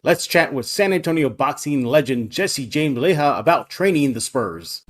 Let's chat with San Antonio boxing legend Jesse James Leija about training the Spurs.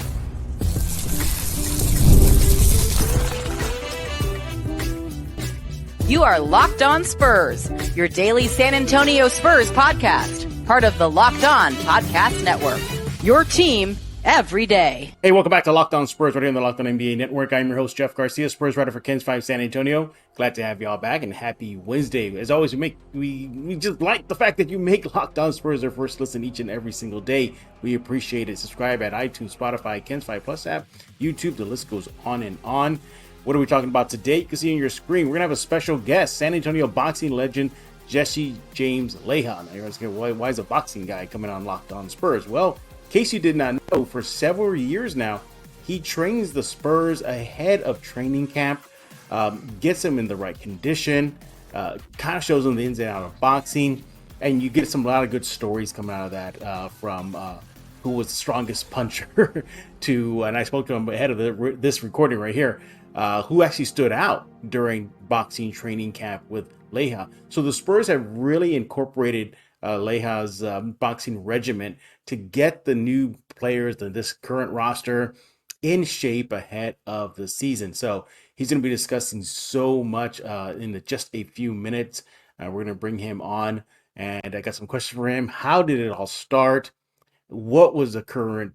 You are Locked On Spurs, your daily San Antonio Spurs podcast, part of the Locked On Podcast Network. Your team every day. Hey, welcome back to Locked On Spurs, right here on the Locked On NBA Network. I'm your host, Jeff Garcia, Spurs writer for Ken's 5 San Antonio. Glad to have y'all back, and happy Wednesday. As always, we just like the fact that you make Locked On Spurs your first listen each and every single day. We appreciate it. Subscribe at iTunes, Spotify, Ken's 5 Plus app, YouTube. The list goes on and on. What are we talking about today? You can see on your screen, we're going to have a special guest, San Antonio boxing legend Jesse James Leija. Now you're asking, why is a boxing guy coming on Locked On Spurs? Well, in case you did not know, for several years now, he trains the Spurs ahead of training camp, gets them in the right condition, kind of shows them the ins and outs of boxing, and you get a lot of good stories coming out of that from who was the strongest puncher to, and I spoke to him ahead of this recording right here, who actually stood out during boxing training camp with Leija. So the Spurs have really incorporated Leija's boxing regimen to get the new players, this current roster, in shape ahead of the season. So he's going to be discussing so much in just a few minutes. We're going to bring him on, and I got some questions for him. How did it all start? What was the current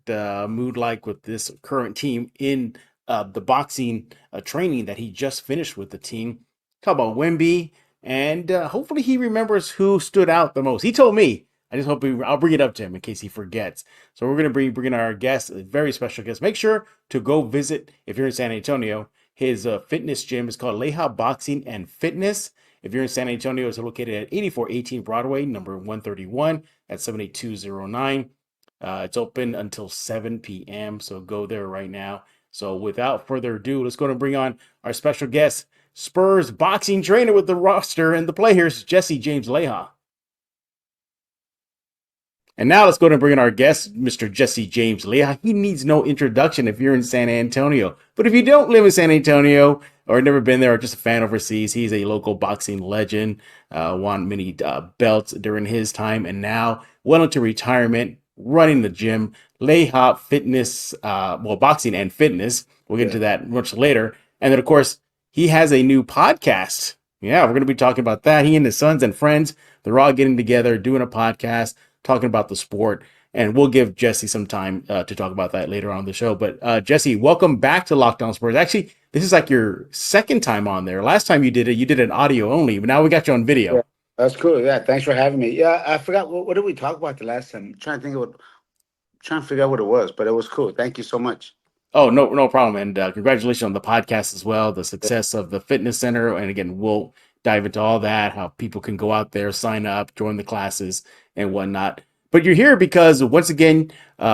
mood like with this current team in the boxing training that he just finished with the team? Talk about Wemby, and hopefully he remembers who stood out the most. He told me. I just hope I'll bring it up to him in case he forgets. So we're going to bring in our guest, a very special guest. Make sure to go visit, if you're in San Antonio, his fitness gym is called Leija Boxing and Fitness. If you're in San Antonio, it's located at 8418 Broadway, number 131 at 78209. It's open until 7 p.m., so go there right now. So without further ado, let's go and bring on our special guest, Spurs boxing trainer with the roster and the players, Jesse James Leija. And now let's go and bring in our guest, Mr. Jesse James Leija. He needs no introduction if you're in San Antonio. But if you don't live in San Antonio or never been there or just a fan overseas, he's a local boxing legend, won many belts during his time, and now went into retirement, running the gym, Leija Fitness, boxing and fitness. We'll get into that much later. And then, of course, he has a new podcast. Yeah, we're going to be talking about that. He and his sons and friends, they're all getting together, doing a podcast, talking about the sport. And we'll give Jesse some time to talk about that later on the show. But Jesse, welcome back to Locked On Spurs. Actually, this is like your second time on there. Last time you did it, you did an audio only, but now we got you on video. Yeah, that's cool. Yeah, thanks for having me. Yeah, I forgot what did we talk about the last time. I'm trying to think of trying to figure out what it was, but it was cool. Thank you so much. Oh, no problem. And congratulations on the podcast as well, the success of the fitness center. And again, we'll dive into all that, how people can go out there, sign up, join the classes and whatnot. But you're here because once again,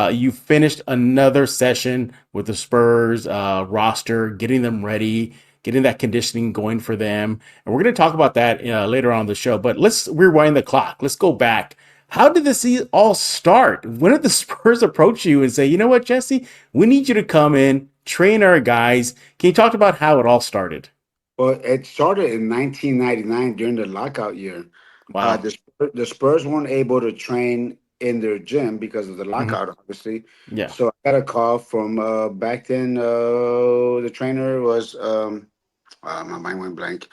you finished another session with the Spurs roster, getting them ready, getting that conditioning going for them. And we're going to talk about that later on the show. But let's rewind the clock. Let's go back. How did this all start? When did the Spurs approach you and say, you know what, Jesse, we need you to come in, train our guys? Can you talk about how it all started? Well, it started in 1999 during the lockout year. Wow. The Spurs weren't able to train in their gym because of the lockout, obviously. Yeah. So I got a call from back then. The trainer was my mind went blank.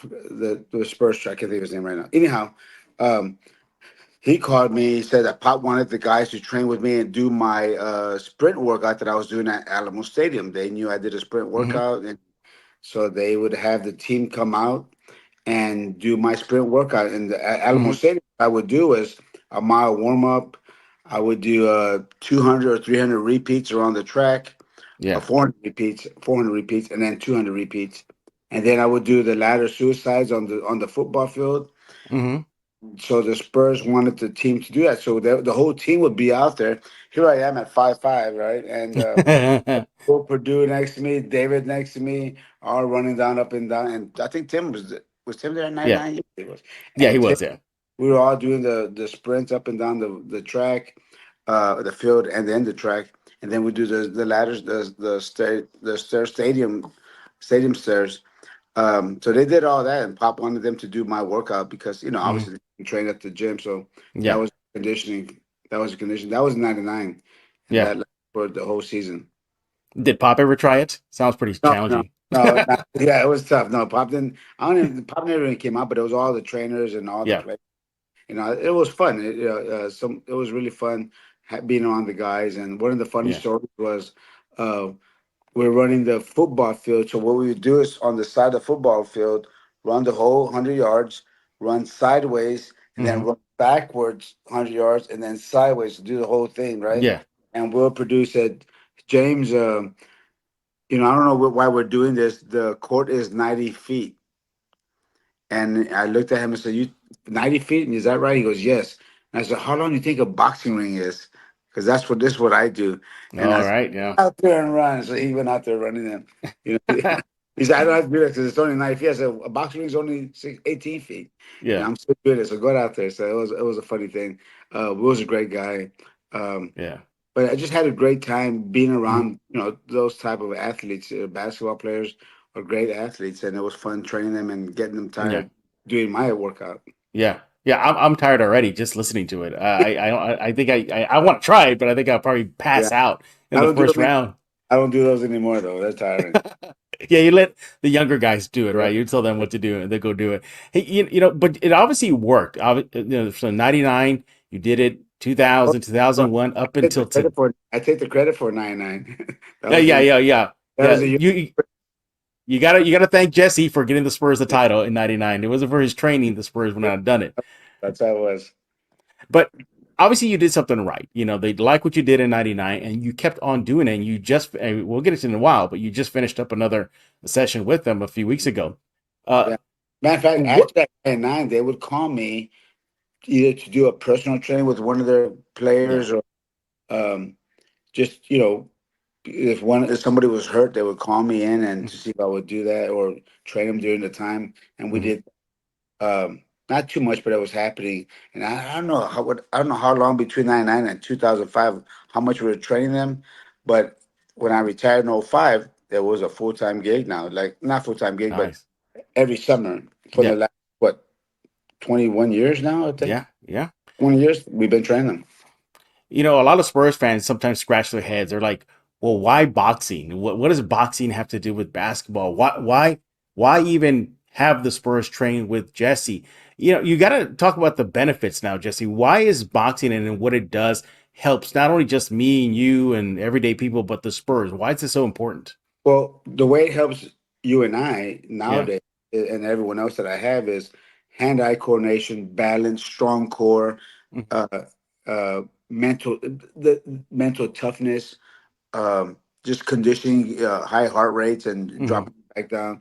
The Spurs, I can't think of his name right now. Anyhow, he called me. He said that Pop wanted the guys to train with me and do my sprint workout that I was doing at Alamo Stadium. They knew I did a sprint workout, and so they would have the team come out and do my sprint workout. And at Alamo Stadium, what I would do is a mile warm up. I would do 200 or 300 repeats around the track. Yeah. 400 repeats, and then 200 repeats. And then I would do the ladder suicides on the football field. So the Spurs wanted the team to do that. So the whole team would be out there. Here I am at 5'5", right? And Purdue next to me, David next to me, all running down, up and down. And I think Tim was Tim there at 99? Yeah. He was. Yeah, he Tim, was, yeah. We were all doing the sprints up and down the track, the field, and then the track. And then we do the ladders, the stadium stairs. So they did all that, and Pop wanted them to do my workout because Hmm. obviously they train at the gym. So that Yeah. was conditioning. That was conditioning. That was '99, and Yeah. that lasted for the whole season. Did Pop ever try it? Sounds pretty No, no, challenging. no. Yeah, it was tough. No, Pop didn't. I don't even. Pop never even came out, but it was all the trainers and all the Yeah. players. It was fun. It was really fun being around the guys. And one of the funny Yeah. stories was uh, we're running the football field. So what we would do is on the side of the football field, run the whole 100 yards, run sideways, and then Hmm. run backwards 100 yards, and then sideways to do the whole thing, right? Yeah. And we'll produce it. James, I don't know why we're doing this. The court is 90 feet. And I looked at him and said, "You 90 feet? And is that right?" He goes, "Yes." And I said, "How long do you think a boxing ring is?" Because this is what I do. And I All said, right. Yeah. out there and run. So he went out there running them. You know, he said, "I don't have to do that because it's only 90 feet." I said, "A boxing ring is only 18 feet." Yeah. I'm still doing it. So go out there. So it was a funny thing. Will's a great guy. Um, Yeah. but I just had a great time being Hmm. around, those type of athletes. Basketball players are great athletes, and it was fun training them and getting them Yeah. tired doing my workout. Yeah. Yeah. I'm tired already just listening to it. I think I want to try it, but I think I'll probably Yeah, pass out in I the don't do first those. round. I don't do those anymore though. That's tiring. Yeah, you let the younger guys do it, Yeah. right? You tell them what to do, and they go do it. Hey, but it obviously worked. So 99, you did it. Oh, 2000, well, 2001, up until to. I take the credit for 99. That Yeah, was yeah, the yeah, yeah, that yeah. was the year. You gotta thank Jesse for getting the Spurs the title in '99. It wasn't for his training, the Spurs would not have done it. That's how it was. But obviously, you did something right. They like what you did in '99, and you kept on doing it. And and we'll get into it in a while, but you just finished up another session with them a few weeks ago. Uh, Yeah. Matter of fact, what? after that 99, they would call me either to do a personal training with one of their Yeah. players or um, just if somebody was hurt, they would call me in and to Mhm. see if I would do that or train them during the time. And we Mhm. did not too much, but it was happening. And I don't know how long between '99 and 2005 how much we were training them, but when I retired in '05, there was a full time gig now, like not full time gig, but Nice. every summer for the Yeah. last what 21 years now, I think Yeah. Yeah. 20 years we've been training them. A lot of Spurs fans sometimes scratch their heads. They're like, "Well, why boxing? What does boxing have to do with basketball? Why even have the Spurs train with Jesse?" You got to talk about the benefits now, Jesse. Why is boxing and what it does helps not only just me and you and everyday people, but the Spurs? Why is it so important? Well, the way it helps you and I Yeah. nowadays and everyone else that I have is hand-eye coordination, balance, strong core, Mhm. uh, the mental toughness, just conditioning, high heart rates and Mhm. dropping back down,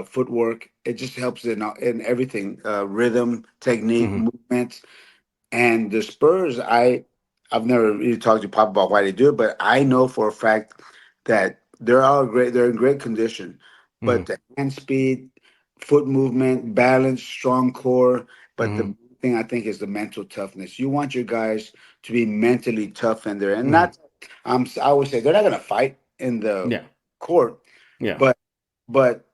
footwork. It just helps in everything, rhythm, technique, Mhm. movement. And the Spurs, I've never really talked to Pop about why they do it, but I know for a fact that they're all great. They're in great condition, but Mhm. the hand speed, foot movement, balance, strong core. But the Mhm. big thing I think is the mental toughness. You want your guys to be mentally tough in there, and Mhm. not. I always say they're not going to fight in the Yeah. court, Yeah. but but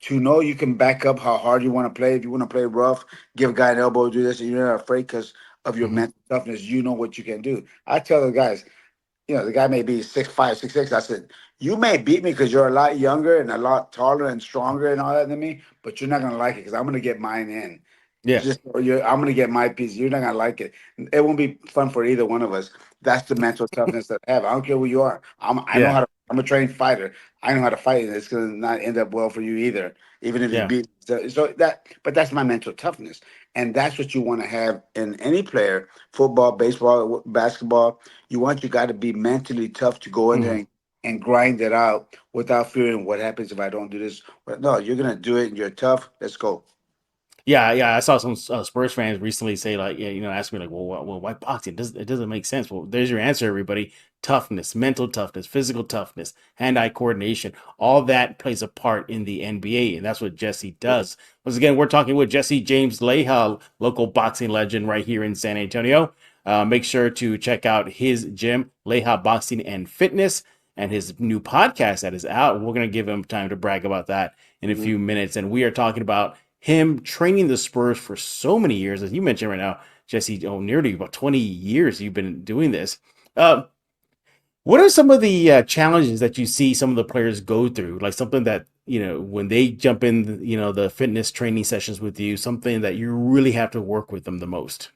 to know you can back up how hard you want to play. If you want to play rough, give a guy an elbow, do this, and you're not afraid because of your Mhm. mental toughness. You know what you can do. I tell the guys, the guy may be 6'5", 6'6". I said, you may beat me because you're a lot younger and a lot taller and stronger and all that than me, but you're not gonna like it because I'm gonna get mine in. Yeah. I'm gonna get my piece. You're not gonna like it. It won't be fun for either one of us. That's the mental toughness that I have. I don't care who you are. I know Yeah. how to. I'm a trained fighter. I know how to fight, and it's gonna not end up well for you either. Even if you Yeah. beat. But that's my mental toughness, and that's what you want to have in any player: football, baseball, basketball. You want your guy to be mentally tough to go in there Mhm. and grind it out without fearing what happens if I don't do this. But no, you're gonna do it, and you're tough. Let's go. Yeah, yeah. I saw some Spurs fans recently say like, yeah, ask me like, why boxing? It doesn't make sense. Well, there's your answer, everybody. Toughness, mental toughness, physical toughness, hand-eye coordination, all that plays a part in the NBA, and that's what Jesse does. Once again, we're talking with Jesse James Leija, local boxing legend right here in San Antonio. Make sure to check out his gym, Leija Boxing and Fitness. and his new podcast that is out. We're going to give him time to brag about that in a few minutes. And we are talking about him training the Spurs for so many years, as you mentioned right now, Jesse. Nearly about 20 years you've been doing this. What are some of the challenges that you see some of the players go through? Like something that, when they jump in, the fitness training sessions with you, something that you really have to work with them the most?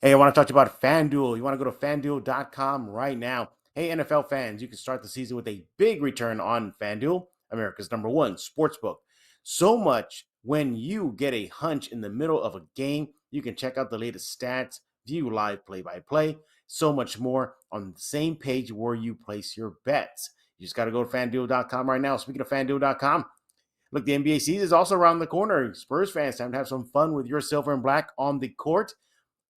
Hey, I want to talk to you about FanDuel. You want to go to fanduel.com right now. Hey, NFL fans, you can start the season with a big return on FanDuel, America's #1 sportsbook. So much when you get a hunch in the middle of a game, you can check out the latest stats, view live play-by-play, so much more on the same page where you place your bets. You just got to go to fanduel.com right now. Speaking of fanduel.com, look, the NBA season is also around the corner. Spurs fans, time to have some fun with your silver and black on the court.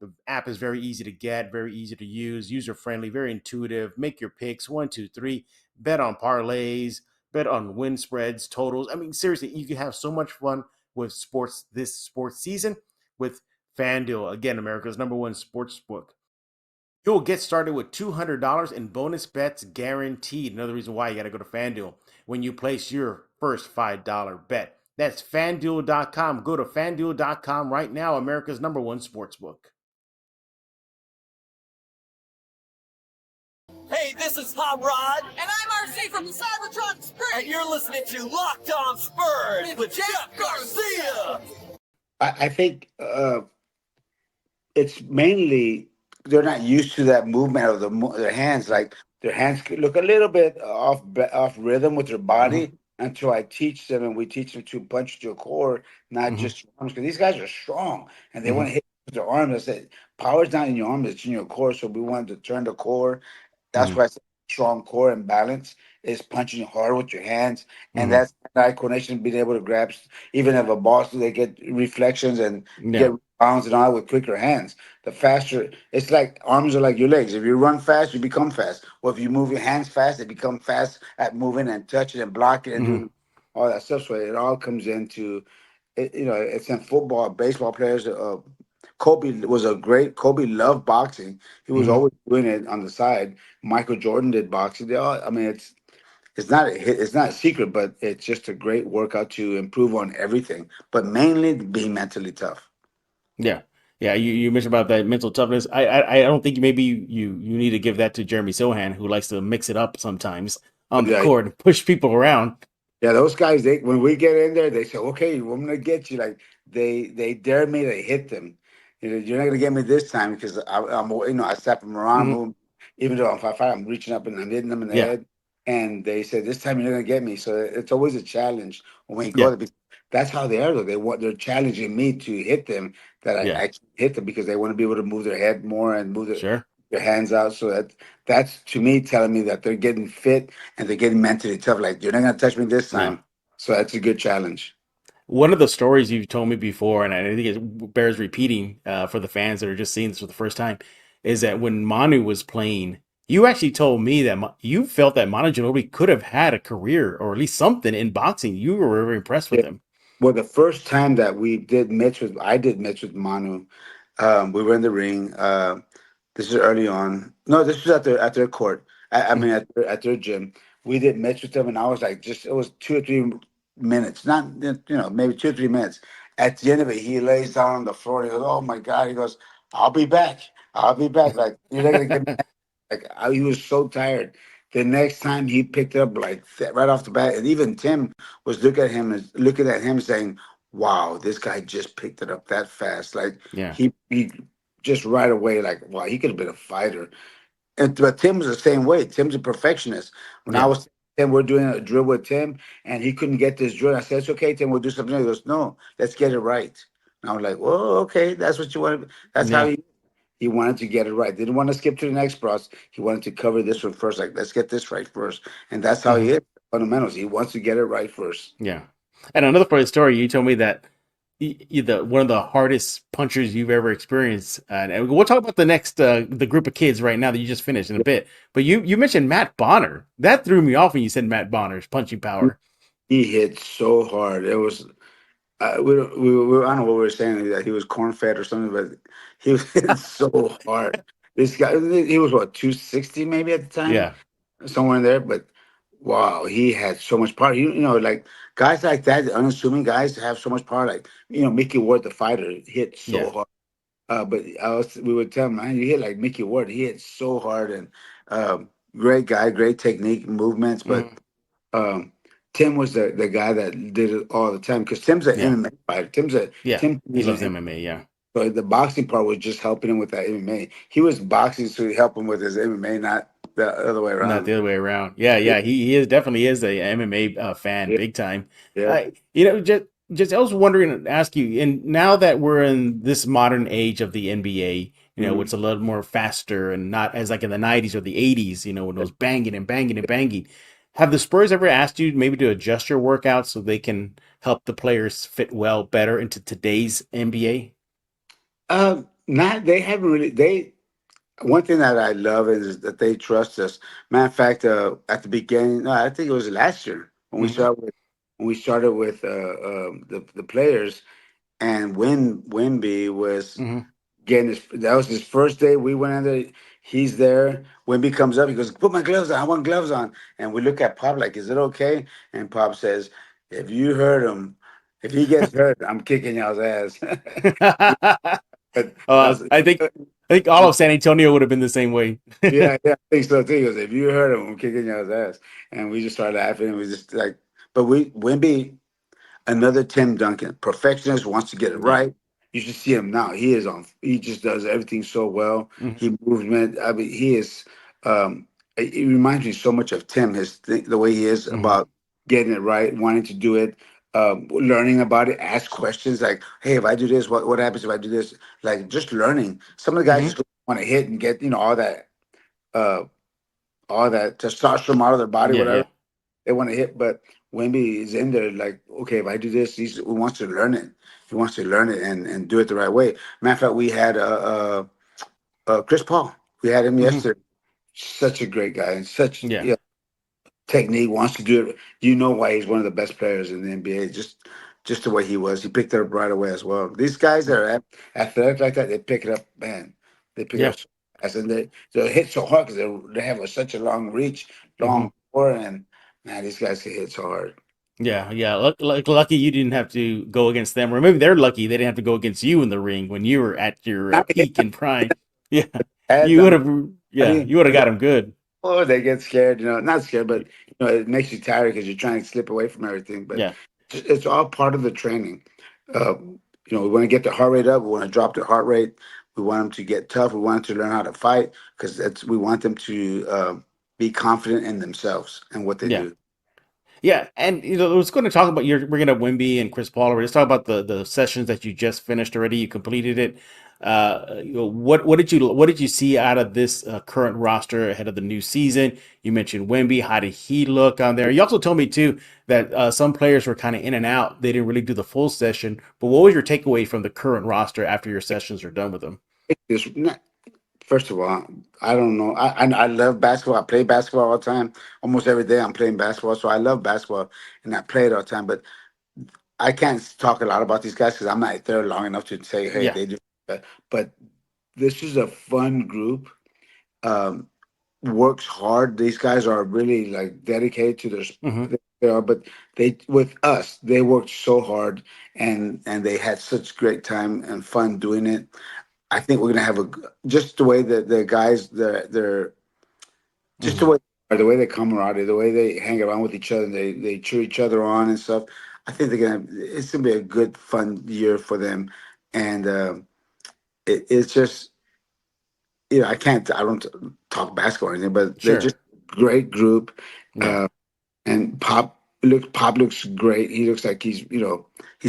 The app is very easy to get, very easy to use, user-friendly, very intuitive. Make your picks, 1, 2, 3. Bet on parlays, bet on win spreads, totals. I mean, seriously, you can have so much fun with sports this sports season with FanDuel. Again, America's #1 sports book. You'll get started with $200 in bonus bets guaranteed. Another reason why you got to go to FanDuel when you place your first $5 bet. That's FanDuel.com. Go to FanDuel.com right now, America's #1 sportsbook. Hey, this is Hot Rod. And I'm RC from the Cybertron Springs. And you're listening to Locked On Spurs with Jeff Garcia. I think it's mainly they're not used to that movement of their hands. Like their hands could look a little bit off rhythm with their body until I teach them, and we teach them to punch to a core, not just arms. Because these guys are strong and they want to hit with their arms. I said, power's not in your arms; it's in your core. So we wanted to turn the core. That's why I said strong core and balance is punching hard with your hands, and that's that coordination, being able to grab, even if a ball, so they get reflections and get bounds and all with quicker hands. The faster, it's like arms are like your legs. If you run fast, you become fast. Or if you move your hands fast, they become fast at moving and touching and blocking and doing all that stuff. So it all comes into, it's in football, baseball players. Kobe loved boxing. He was always doing it on the side. Michael Jordan did boxing. They all, I mean, it's not a secret, but it's just a great workout to improve on everything, but mainly being mentally tough. Yeah. Yeah, you mentioned about that mental toughness. I don't think maybe you need to give that to Jeremy Sohan, who likes to mix it up sometimes on the court and push people around. Yeah, those guys, when we get in there, they say, "Okay, I'm gonna get you." Like they dare me to hit them. You're not gonna get me this time because I slap them around, move, even though if I fight, I'm reaching up and I'm hitting them in the head. And they say, "This time you're not gonna get me." So it's always a challenge when we go there. Because that's how they are, though. They're challenging me to hit them. That I actually hit them because they want to be able to move their head more and move their hands out. So that's to me telling me that they're getting fit and they're getting mentally tough. Like, you're not gonna touch me this time. So that's a good challenge. One of the stories you've told me before, and I think it bears repeating for the fans that are just seeing this for the first time, is that when Manu was playing, you actually told me that you felt that Manu Ginóbili could have had a career or at least something in boxing. You were very impressed with him. Well, the first time that I did mitts with Manu, we were in the ring. This is early on. No, this was at their court. I mean, at their gym. We did mitts with them, and I was like, it was 2 or 3 minutes, not maybe 2 or 3 minutes. At the end of it, he lays down on the floor. And he goes, "Oh my God!" He goes, "I'll be back. I'll be back." Like, you're not gonna get me. Like, he was so tired. The next time he picked it up, like right off the bat, and even Tim was looking at him saying, "Wow, this guy just picked it up that fast." Like, he just right away, like, wow, he could have been a fighter. But Tim was the same way. Tim's a perfectionist. When I was Tim, we're doing a drill with Tim, and he couldn't get this drill. I said, "It's okay, Tim. We'll do something else." He goes, "No, let's get it right." And I was like, "Well, okay, that's what you want." That's how he wanted to get it right. Didn't want to skip to the next process. He wanted to cover this one first. Like, let's get this right first. And that's how he is. Fundamentals. He wants to get it right first. Yeah. And another part of the story, you told me that one of the hardest punchers you've ever experienced. And we'll talk about the next the group of kids right now that you just finished in a bit. But you mentioned Matt Bonner. That threw me off when you said Matt Bonner's punching power. He hit so hard. It was I don't know what we were saying, that he was corn fed or something, but he was hitting so hard. This guy, he was what, 260 maybe at the time, Yeah, somewhere in there. But wow, he had so much power. Like guys like that, unassuming guys have so much power. Like Mickey Ward, the fighter, hit so yeah. hard. But we would tell him, man, you hit like Mickey Ward. He hit so hard and great guy, great technique, movements. But Mhm. um, Tim was the guy that did it all the time because Tim's an Yeah, MMA fighter. yeah. Tim He is loves an MMA. Yeah. so the boxing part was just helping him with that MMA. He was boxing to help him with his MMA, not the other way Not around. the other way around. Yeah, Yeah, yeah. He is definitely is a MMA fan, yeah, big time. yeah. Just I was wondering to ask you, and now that we're in this modern age of the NBA, Mhm. it's a little more faster and not as like in the '90s or the '80s, when it was banging and banging and banging. Have the Spurs ever asked you maybe to adjust your workout so they can help the players fit well better into today's NBA? Not they haven't really. One thing that I love is that they trust us. Matter of fact, at the beginning, no, I think it was last year when we Hmm. started with the players, and when Wemby was Hmm. getting that was his first day. We went in there. He's there. Wemby comes up. He goes, "Put my gloves on. I want gloves on." And we look at Pop like, "Is it okay?" And Pop says, "If you hurt him, if he gets hurt, I'm kicking y'all's ass." But that was, I think all of San Antonio would have been the same way. yeah, yeah, I think so too. He goes, "If you hurt him, I'm kicking y'all's ass." And we just started laughing. And we just like, but Wemby. Another Tim Duncan, perfectionist, wants to get it Yeah. right. You should see him now. He is on. He just does everything so well. Hmm. He movement. I mean, he is. Um, it reminds me so much of Tim. The way he is Hmm. about getting it right, wanting to do it, learning about it, ask questions like, "Hey, if I do this, what happens if I do this?" Like just learning. Some of the guys Hmm. just want to hit and get uh, all that testosterone out of their body, Yeah, whatever yeah. they want to hit. But Wemby is in there like, okay, if I do this, he wants to learn it. He wants to learn it and do it the right way. Matter of fact, we had Chris Paul. We had him Hmm. yesterday. Such a great guy and such Yeah. technique. Wants to do it. You know why he's one of the best players in the NBA. Just the way he was. He picked it up right away as well. These guys that are athletic like that, they pick it up, man. They pick it up Yeah. so fast, and they hit so hard because they have such a long reach, Hmm. long core, and man, these guys can hit so hard. Yeah, yeah. Lucky you didn't have to go against them, or maybe they're lucky they didn't have to go against you in the ring when you were at your peak and prime. Yeah, As you would I'm, have. I Yeah, mean, you would have got him good. oh, they get scared, not scared, but it makes you tired because you're trying to slip away from everything. But Yeah, it's all part of the training. We want to get their heart rate up. We want to drop their heart rate. We want them to get tough. We want them to learn how to fight because we want them to be confident in themselves and what they yeah. do. Yeah, and I was going to talk about you're bringing up Wemby and Chris Paul. Let's talk about the sessions that you just finished already. You completed it. What did you see out of this current roster ahead of the new season? You mentioned Wemby. How did he look on there? You also told me too that some players were kind of in and out. They didn't really do the full session. But what was your takeaway from the current roster after your sessions are done with them? This, first of all, I don't know. I love basketball. I play basketball all the time. Almost every day I'm playing basketball, so I love basketball and I play it all the time. But I can't talk a lot about these guys because I'm not there long enough to say, hey, Yeah. they do. But this is a fun group. Um, Works hard. These guys are really like dedicated to Hmm. they are, but they with us, they worked so hard and they had such great time and fun doing it. I think we're gonna have just the way that the guys they're just Hmm. the way they camaraderie, the way they hang around with each other, they cheer each other on and stuff. I think it's gonna be a good fun year for them, and it's just I don't talk basketball or anything, but they're Sure. just a great group. Yeah. Uh, and Pop looks great. He looks like he's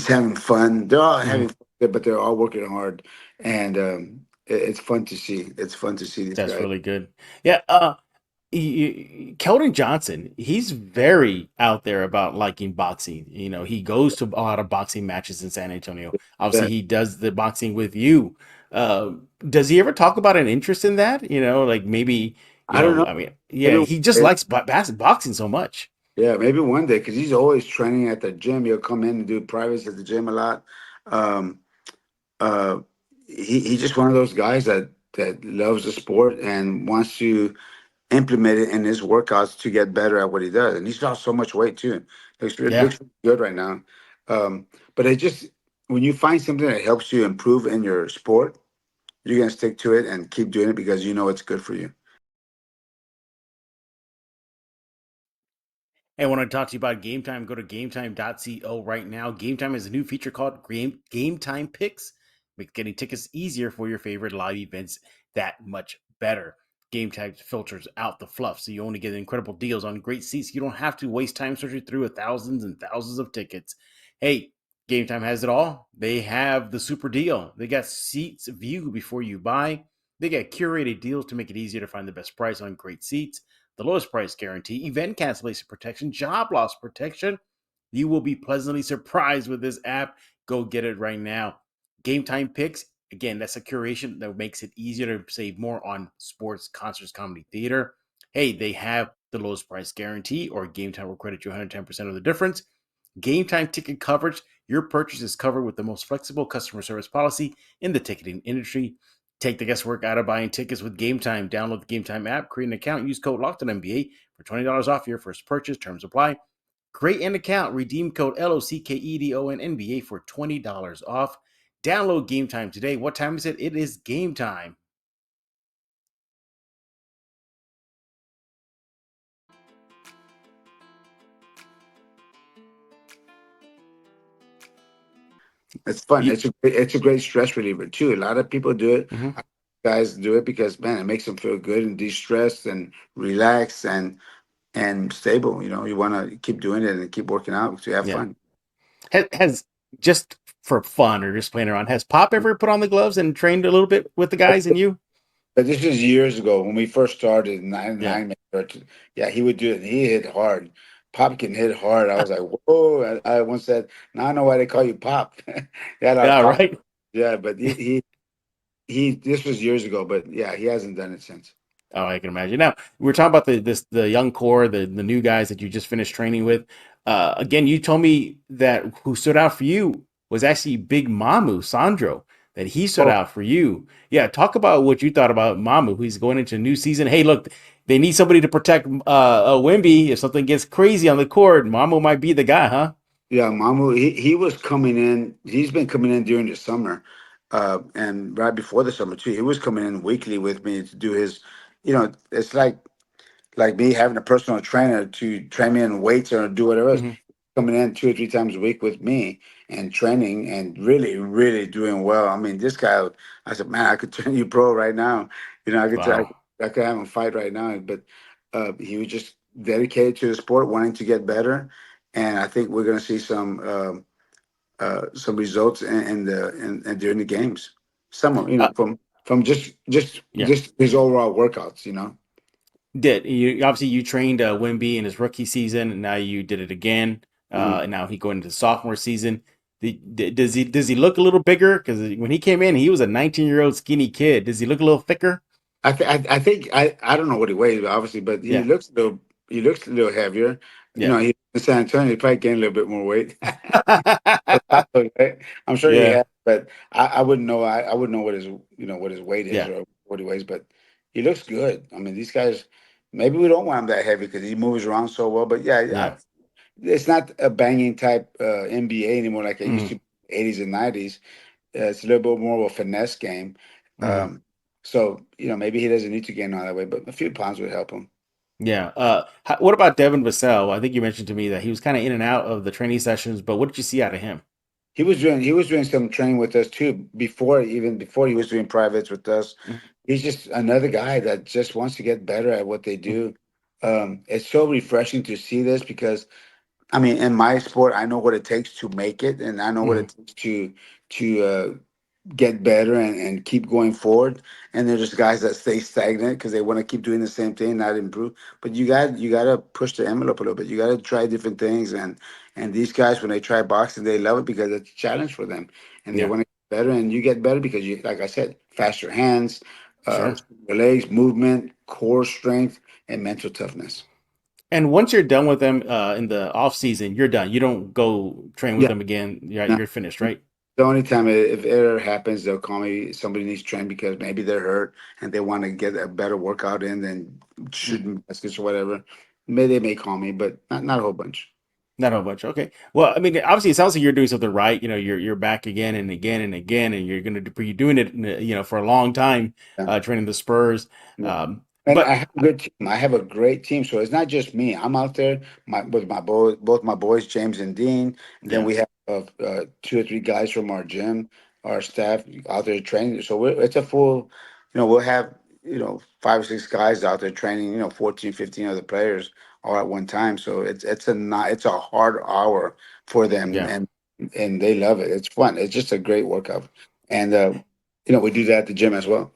having fun. They're all Hmm. having fun, but they're all working hard, and it's fun to see. It's fun to see these That's guys. really good. Yeah. Keldon Johnson, he's very out there about liking boxing. He goes to a lot of boxing matches in San Antonio. Obviously, Yeah. he does the boxing with you. Does he ever talk about an interest in that? Like maybe, I don't know. I mean, yeah, Maybe one he just day. likes boxing so much. Yeah, maybe one day because he's always training at the gym. He'll come in and do privates at the gym a lot. Um, uh, he's just one of those guys that that loves the sport and wants to implement it in his workouts to get better at what he does. And he's lost so much weight too. Yeah. Looks good right now. But it just when you find something that helps you improve in your sport, you're gonna stick to it and keep doing it because you know it's good for you. Hey, I want to talk to you about Game Time. Go to gametime.co right now. Game Time has a new feature called Game Time Picks. Makes getting tickets easier for your favorite live events that much better. Game Time filters out the fluff, so you only get incredible deals on great seats. You don't have to waste time searching through thousands and thousands of tickets. Hey, Game Time has it all. They have the super deal. They got seats view before you buy. They got curated deals to make it easier to find the best price on great seats, the lowest price guarantee, event cancellation protection, job loss protection. You will be pleasantly surprised with this app. Go get it right now. Game Time Picks, again, that's a curation that makes it easier to save more on sports, concerts, comedy, theater. Hey, they have the lowest price guarantee, or Game Time will credit you 110% of the difference. Game Time ticket coverage, your purchase is covered with the most flexible customer service policy in the ticketing industry. Take the guesswork out of buying tickets with Game Time. Download the Game Time app, create an account, use code LOCKEDONNBA for $20 off your first purchase. Terms apply. Create an account, redeem code LOCKEDONNBA for $20 off. Download Game Time today. What time is it? It is game time. It's fun. You, It's a great stress reliever too. A lot of people do it. mhm. Guys do it because man, it makes them feel good and de-stressed and relaxed and stable. You know, you want to keep doing it and keep working out to have Yeah. fun. Has just for fun or just playing around, has Pop ever put on the gloves and trained a little bit with the guys and you? But this is years ago when we first started in Yeah. 99. Yeah, he would do it. And he hit hard. Pop can hit hard. I was like, whoa. I once said, now I know why they call you Pop. He had a lot of Yeah, pop. right. Yeah, but this was years ago, but yeah, he hasn't done it since. Oh, I can imagine. Now we're talking about the young core, the new guys that you just finished training with. Again, you told me that who stood out for you was actually Big Mamu Sandro. That he stood Oh, out for you. Yeah, talk about what you thought about Mamu. Who's going into a new season. Hey, look, they need somebody to protect Wemby if something gets crazy on the court. Mamu might be the guy, huh? yeah, Mamu, he was coming in. He's been coming in during the summer, and right before the summer too. He was coming in weekly with me to do his, it's like me having a personal trainer to train me in weights or do whatever else. Hmm. Coming in 2 or 3 times a week with me and training and really, really doing well. I mean, this guy, I said, man, I could turn you pro right now. I could try, Wow. I could have him fight right now. But he was just dedicated to the sport, wanting to get better. And I think we're going to see some results in during the games. Some, Uh, from yeah. just his overall workouts. Did you obviously you trained Wemby in his rookie season, and now you did it again. Mhm. And now he going into the sophomore season. Does he look a little bigger? Because when he came in, he was a 19-year-old skinny kid. Does he look a little thicker? I think I don't know what he weighs, obviously, but Yeah, he looks a little heavier. yeah, He in San Antonio, he probably gained a little bit more weight. Right? I'm sure he yeah, has, but I wouldn't know. I wouldn't know what his weight is yeah, or what he weighs, but he looks good. I mean, these guys. Maybe we don't want him that heavy because he moves around so well. But yeah, yeah. it's not a banging type NBA anymore like it used Hmm. to be in the 80s and 90s. It's a little bit more of a finesse game. Hmm. So, maybe he doesn't need to gain all that weight, but a few pounds would help him. Yeah. What about Devin Vassell? I think you mentioned to me that he was kind of in and out of the training sessions, but what did you see out of him? He was doing some training with us too even before he was doing privates with us. Mhm. He's just another guy that just wants to get better at what they do. It's so refreshing to see this because I mean, in my sport, I know what it takes to make it, and I know what Mhm. it takes to get better and keep going forward. And they're just guys that stay stagnant because they want to keep doing the same thing, not improve. But you got to push the envelope a little bit. You got to try different things. And these guys, when they try boxing, they love it because it's a challenge for them, and they Yeah, want to get better. And you get better because you, like I said, faster hands, sure. your legs, movement, core strength, and mental toughness. And once you're done with them in the off season, you're done. You don't go train with Yeah. them again. You're finished, right? The only time if it ever happens, they'll call me. Somebody needs trained because maybe they're hurt and they want to get a better workout in than shooting baskets or whatever. Maybe they may call me, but not a whole bunch. Not a whole bunch. Okay. Well, I mean, obviously, it sounds like you're doing something right. You know, you're back again and again and again, and you're doing it, for a long time, Yeah. training the Spurs. Yeah. Um, And I but have a good team. I have a great team. So it's not just me. I'm out there with my boys, both my boys, James and Dean. And then yeah, we have two or three guys from our gym, our staff out there training. So it's a full, we'll have, 5 or 6 guys out there training, 14, 15 other players all at one time. So it's a hard hour for them, yeah. and they love it. It's fun. It's just a great workout. And, we do that at the gym as well.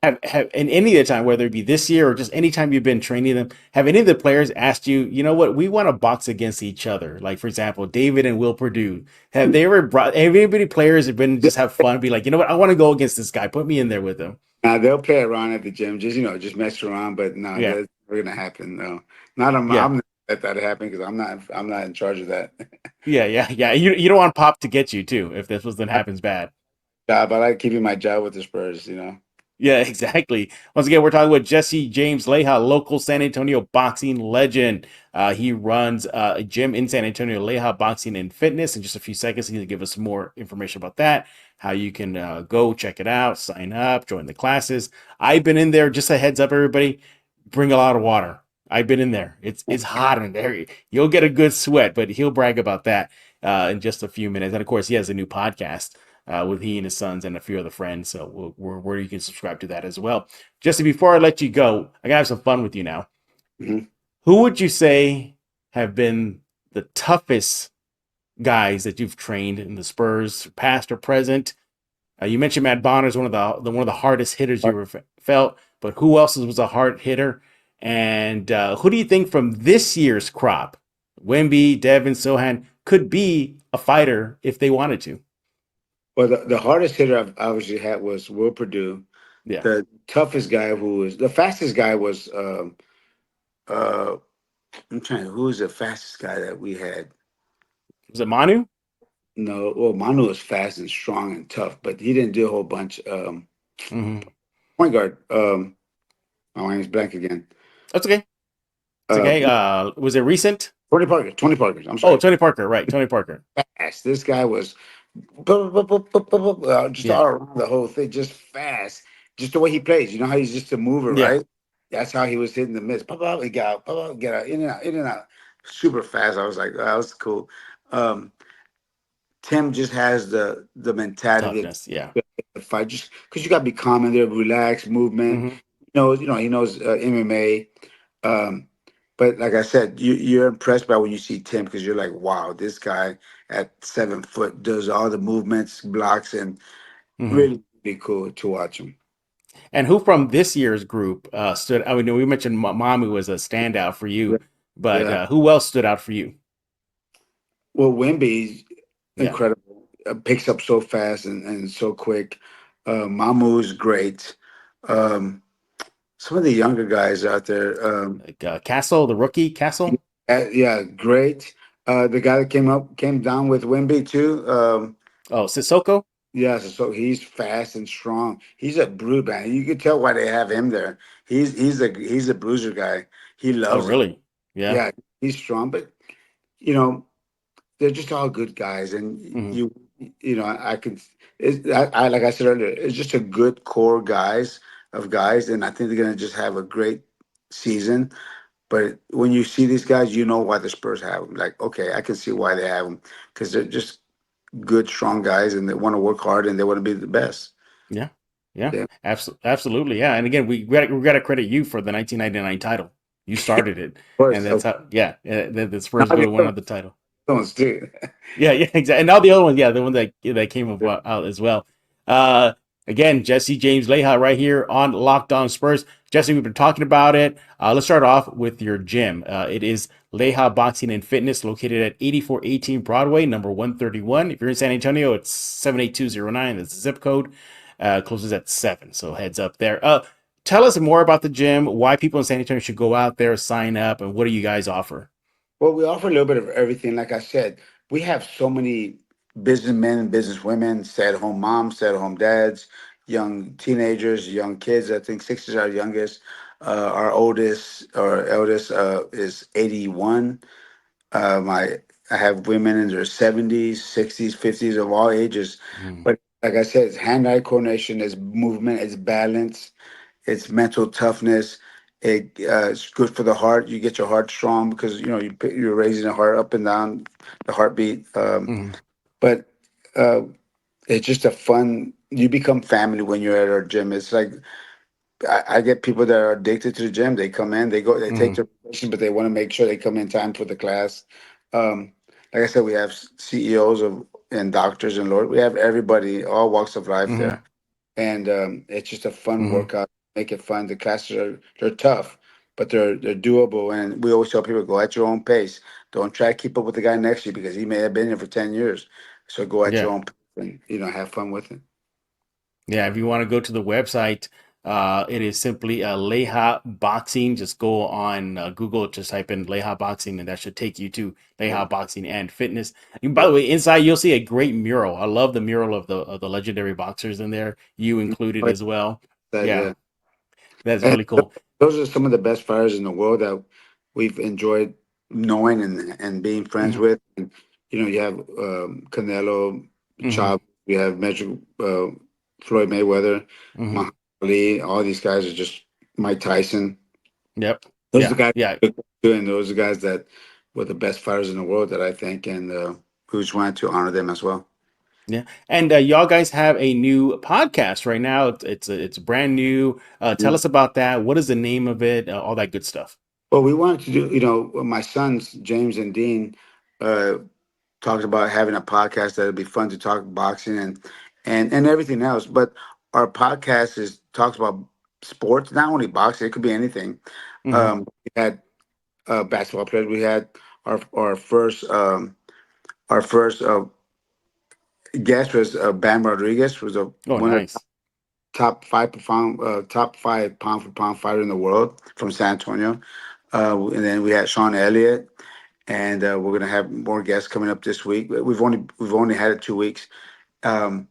Have in any of the time, whether it be this year or just any time you've been training them, have any of the players asked you, you know what, we want to box against each other? Like, for example, David and Will Purdue. Have anybody players have been just have fun, be like, you know what, I want to go against this guy. Put me in there with him. They'll play around at the gym, just mess around. But no, Yeah. that's never gonna happen. No, not I'm. Yeah. I'm not let that happen because I'm not in charge of that. Yeah. Yeah. Yeah. You don't want Pop to get you too if this was then happens bad. Job. I like keeping my job with the Spurs. Yeah, exactly. Once again, we're talking with Jesse James Leija, local San Antonio boxing legend. He runs a gym in San Antonio, Leija Boxing and Fitness. In just a few seconds, he's going to give us some more information about that, how you can go check it out, sign up, join the classes. I've been in there. Just a heads up, everybody, bring a lot of water. I've been in there. It's hot in there. You'll get a good sweat, but he'll brag about that in just a few minutes. And of course, he has a new podcast with he and his sons and a few other friends. So where you can subscribe to that as well. Jesse, before I let you go, I gotta have some fun with you now. Mhm. Who would you say have been the toughest guys that you've trained in the Spurs, past or present? You mentioned Matt Bonner is one of the hardest hitters you ever felt, but who else was a hard hitter? And who do you think from this year's crop, Wemby, Devin, Sohan, could be a fighter if they wanted to? Well, the hardest hitter I've obviously had was Will Purdue. Yeah. The toughest guy the fastest guy was uh who was the fastest guy that we had? Was it Manu? No, well, Manu was fast and strong and tough, but he didn't do a whole bunch. Mm-hmm. Point guard. My name's blank again. That's okay. It's Uh, okay. Was it recent? Tony Parker. Tony Parker. I'm Oh, sorry. Tony Parker. Right. Tony Parker. Fast. This guy was just Yeah. all around the whole thing, just fast. Just the way he plays. You know how he's just a mover, Yeah. right? That's how he was hitting the miss. He got out, get out, in and out, super fast. I was like, oh, that was cool. Um, Tim just has the mentality Toughness. Yeah. to fight, just because you got to be calm in there, relaxed movement. Mm-hmm. He knows MMA. Um, but like I said, you're impressed by when you see Tim because you're like, wow, this guy at 7 foot does all the movements, blocks, and Mm-hmm. really be cool to watch him. And who from this year's group stood? I mean, we mentioned Mamu was a standout for Yeah. you, but Yeah. who else stood out for you? Well, Wemby's Yeah. incredible. Picks up so fast and so quick. Mamu is great. Um, some of the younger guys out there. Like Castle, the rookie Castle. Yeah, great. The guy that came down with Wemby too. Oh, Sissoko. Yeah, so he's fast and strong. He's a brute, man. You can tell why they have him there. He's a bruiser guy. He Oh, loves it. really? Yeah. Yeah, he's strong, but you know they're just all good guys, and Mm-hmm. I can. I like I said earlier, it's just a good core guys, and I think they're gonna just have a great season. But when you see these guys, you know why the Spurs have them. Like, okay, I can see why they have them because they're just good, strong guys, and they want to work hard and they want to be the best. Yeah. Yeah. Yeah, Absolutely. Yeah. And again, we got to credit you for the 1999 title. You started it, of course. and that's how. Yeah. The Spurs Now go the to other win the title. ones too. Yeah, yeah, exactly. And now the other one, yeah, the one that came out as well. Again, Jesse James Leija right here on Locked On Spurs. Jesse, we've been talking about it. Let's start off with your gym. It is Leija Boxing and Fitness, located at 8418 Broadway, number 131. If you're in San Antonio, it's 78209. That's the zip code. Closes at 7, so heads up there. Tell us more about the gym, why people in San Antonio should go out there, sign up, and what do you guys offer? Well, we offer a little bit of everything. Like I said, we have so many businessmen and businesswomen, stay-at-home moms, stay-at-home dads, young teenagers, young kids. I think 6 is our youngest. Our oldest or eldest is 81. My I have women in their 70s, 60s, 50s of all ages. Mm, But like I said, it's hand-eye coordination, it's movement, it's balance, it's mental toughness. It's good for the heart. You get your heart strong because you're raising the heart up and down, the heartbeat. mm, But uh, it's just a fun. You become family when you're at our gym. It's like I get people that are addicted to the gym. They come in, they go, they take mm, their position, but they want to make sure they come in time for the class. Um, like I said, we have CEOs of and doctors and Lord. We have everybody, all walks of life mm, there, and it's just a fun mm. workout. Make it fun. The classes they're tough, but they're doable. And we always tell people go at your own pace. Don't try to keep up with the guy next to you because he may have been here for 10 years. So go at Yeah. your own pace and have fun with it. Yeah, if you want to go to the website, it is simply Leija Boxing. Just go on Google, just type in Leija Boxing, and that should take you to Yeah. Leija Boxing and Fitness. And by the way, inside you'll see a great mural. I love the mural of the legendary boxers in there. You included as well. That Yeah, yeah. that's And really cool. those are some of the best fighters in the world that we've enjoyed knowing and being friends Hmm. with. And, you have Canelo, Hmm. Chop, we have Magic, Floyd Mayweather, Hmm. Muhammad Ali. All these guys are just Mike Tyson. Yep. Those are Yeah. the guys, Yeah. and those are the guys that were the best fighters in the world that I think, and we just wanted to honor them as well. Yeah, and y'all guys have a new podcast right now. It's brand new. Tell us about that. What is the name of it? All that good stuff. Well, we wanted to do, my sons, James and Dean, uh, talked about having a podcast that would be fun to talk boxing and everything else. But our podcast is talks about sports, not only boxing. It could be anything. Hmm. We had basketball players. We had our first guest was Bam Rodriguez, who was Oh, one of the nice. top 5 pound for pound fighter in the world from San Antonio. And then we had Sean Elliott, and we're gonna have more guests coming up this week. We've only had it 2 weeks, um,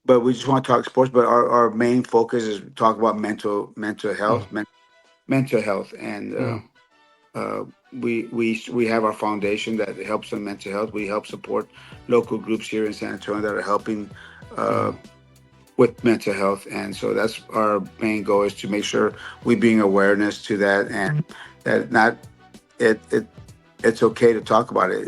but we just want to talk sports. But our main focus is talk about mental Mm, health, mental health, and mm, we have our foundation that helps on mental health. We help support local groups here in San Antonio that are helping. Uh, mm, with mental health, and so that's our main goal is to make sure we bring awareness to that, and that not it it's okay to talk about it.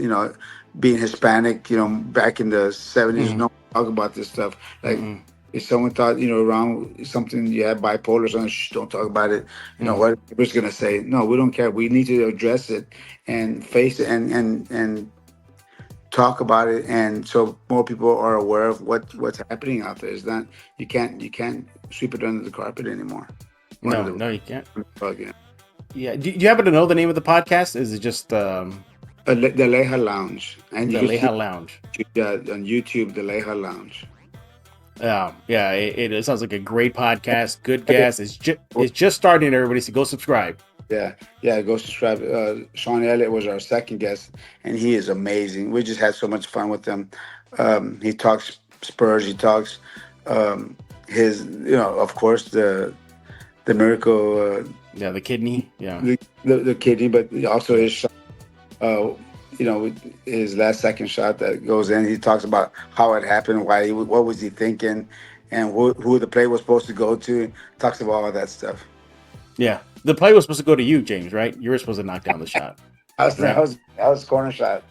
Being Hispanic, back in the 70s, mm, no one talk about this stuff. Like mm, if someone thought, around something you had bipolar or something, shh, don't talk about it. mm. What was gonna say? No, we don't care. We need to address it and face it and talk about it, and so more people are aware of what's happening out there. It's not you can't sweep it under the carpet anymore. Under No, the no, you can't. rug, yeah. Yeah. Do you happen to know the name of the podcast? Is it just The Leija Lounge, and you the can see Leija Lounge? on YouTube the Leija Lounge. Yeah. It sounds like a great podcast. Good guest. It's just starting. Everybody, so go subscribe. Yeah, yeah. Go subscribe. Sean Elliott was our second guest, and he is amazing. We just had so much fun with him. He talks Spurs. He talks his, of course, the miracle, Yeah, the kidney. Yeah. the kidney, but also his shot. Uh, his last second shot that goes in. He talks about how it happened, what was he thinking, and who the play was supposed to go to. Talks about all that stuff. Yeah. The play was supposed to go to you, James, right? You were supposed to knock down the shot, That right? was corner shot.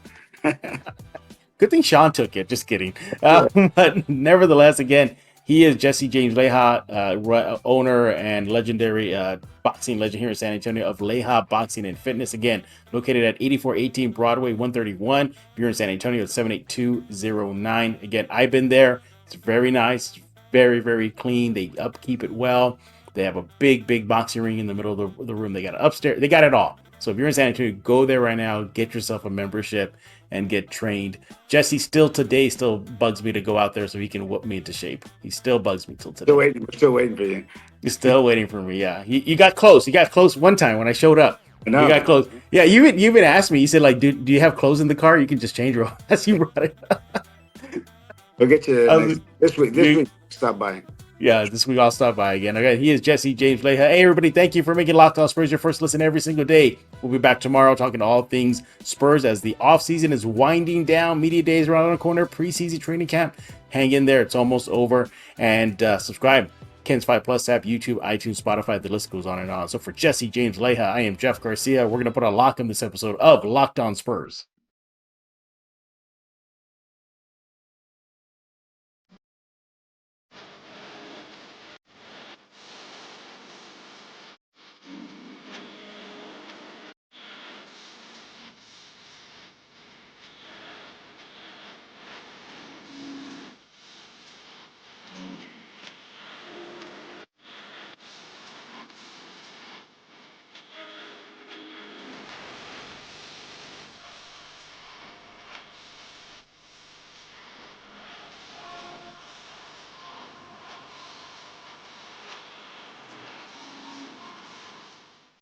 Good thing Sean took it. Just kidding. But nevertheless, again, he is Jesse James Leija, owner and legendary boxing legend here in San Antonio of Leija Boxing and Fitness. Again, located at 8418 Broadway, 131. If you're in San Antonio, it's 78209. Again, I've been there. It's very nice. Very, very clean. They upkeep it well. They have a big boxing ring in the middle of the room. They got it upstairs. They got it all. So if you're in San Antonio, go there right now. Get yourself a membership and get trained. Jesse still bugs me to go out there so he can whoop me into shape. He still bugs me till today. We're still waiting for you. He's still waiting for me. Yeah, you got close. You got close one time when I showed up. No. You got close. Yeah, you even asked me. You said like, do you have clothes in the car? You can just change your. As you brought it. We'll get you this week. This week, stop by. Yeah, this week I'll stop by again. Okay, he is Jesse James Leija. Hey, everybody, thank you for making Locked On Spurs your first listen every single day. We'll be back tomorrow talking all things Spurs as the offseason is winding down. Media days around the corner. Preseason training camp. Hang in there. It's almost over. And subscribe. Ken's 5 Plus app, YouTube, iTunes, Spotify. The list goes on and on. So for Jesse James Leija, I am Jeff Garcia. We're going to put a lock on this episode of Locked On Spurs.